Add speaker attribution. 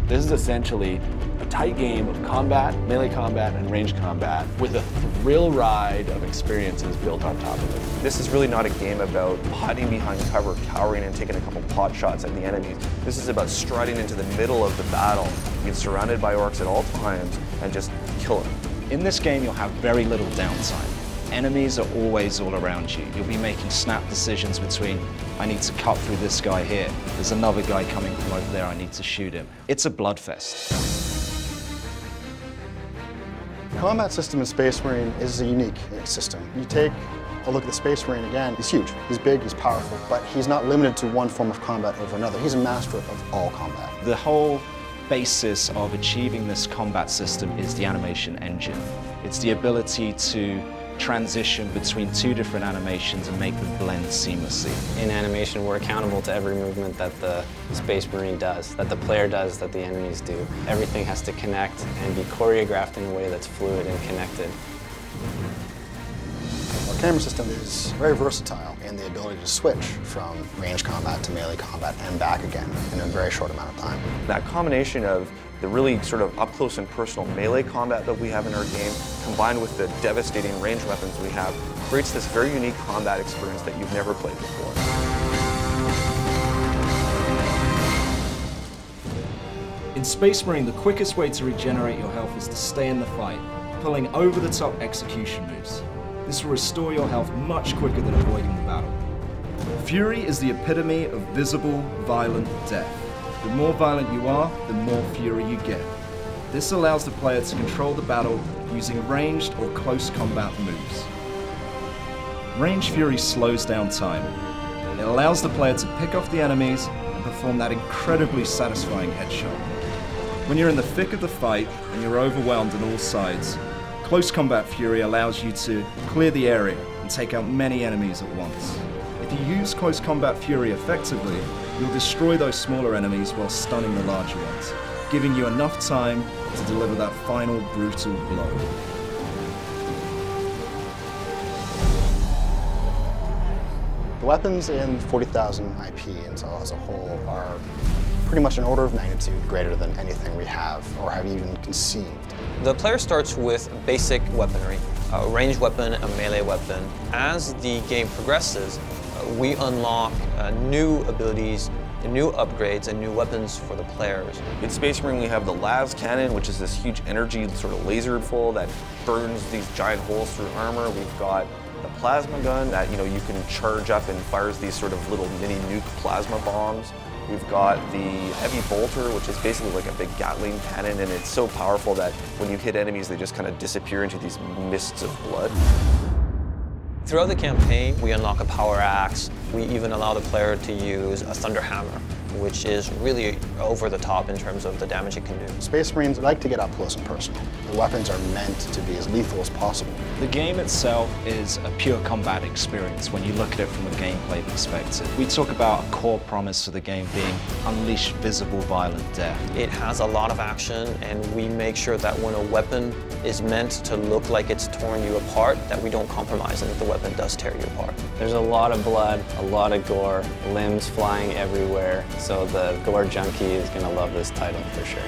Speaker 1: This is essentially a tight game of combat, melee combat, and ranged combat with a thrill ride of experiences built on top of it.
Speaker 2: This is really not a game about hiding behind cover, cowering, and taking a couple pot shots at the enemies. This is about striding into the middle of the battle, being surrounded by orcs at all times, and just kill them.
Speaker 3: In this game, you'll have very little downtime. Enemies are always all around you. You'll be making snap decisions between, I need to cut through this guy here. There's another guy coming from over there, I need to shoot him. It's a bloodfest.
Speaker 4: The combat system in Space Marine is a unique system. You take a look at the Space Marine again, he's huge, he's big, he's powerful, but he's not limited to one form of combat over another. He's a master of all combat.
Speaker 3: The whole basis of achieving this combat system is the animation engine. It's the ability to transition between two different animations and make them blend seamlessly.
Speaker 5: In animation, we're accountable to every movement that the Space Marine does, that the player does, that the enemies do. Everything has to connect and be choreographed in a way that's fluid and connected.
Speaker 4: Our camera system is very versatile in the ability to switch from ranged combat to melee combat and back again in a very short amount of time.
Speaker 2: That combination of the really sort of up-close and personal melee combat that we have in our game, combined with the devastating ranged weapons we have, creates this very unique combat experience that you've never played before.
Speaker 6: In Space Marine, the quickest way to regenerate your health is to stay in the fight, pulling over-the-top execution moves. This will restore your health much quicker than avoiding the battle. Fury is the epitome of visible, violent death. The more violent you are, the more fury you get. This allows the player to control the battle using ranged or close combat moves. Ranged fury slows down time. It allows the player to pick off the enemies and perform that incredibly satisfying headshot. When you're in the thick of the fight and you're overwhelmed on all sides, close combat fury allows you to clear the area and take out many enemies at once. If you use close combat fury effectively, you'll destroy those smaller enemies while stunning the larger ones, giving you enough time to deliver that final brutal blow.
Speaker 4: The weapons in 40,000 IP as a whole are pretty much an order of magnitude greater than anything we have or have even conceived.
Speaker 5: The player starts with basic weaponry, a ranged weapon, a melee weapon. As the game progresses, we unlock new abilities, new upgrades, and new weapons for the players.
Speaker 2: In Space Marine, we have the las cannon, which is this huge energy sort of laser pole that burns these giant holes through armor. We've got the plasma gun that you can charge up and fires these sort of little mini nuke plasma bombs. We've got the heavy bolter, which is basically like a big Gatling cannon, and it's so powerful that when you hit enemies, they just kind of disappear into these mists of blood.
Speaker 5: Throughout the campaign, we unlock a power axe. We even allow the player to use a thunder hammer, which is really over the top in terms of the damage it can do.
Speaker 4: Space Marines like to get up close and personal. The weapons are meant to be as lethal as possible.
Speaker 3: The game itself is a pure combat experience when you look at it from a gameplay perspective. We talk about a core promise of the game being unleash visible, violent death.
Speaker 5: It has a lot of action, and we make sure that when a weapon is meant to look like it's torn you apart, that we don't compromise and that the weapon does tear you apart. There's a lot of blood, a lot of gore, limbs flying everywhere, so the gore junkie is going to love this title for sure.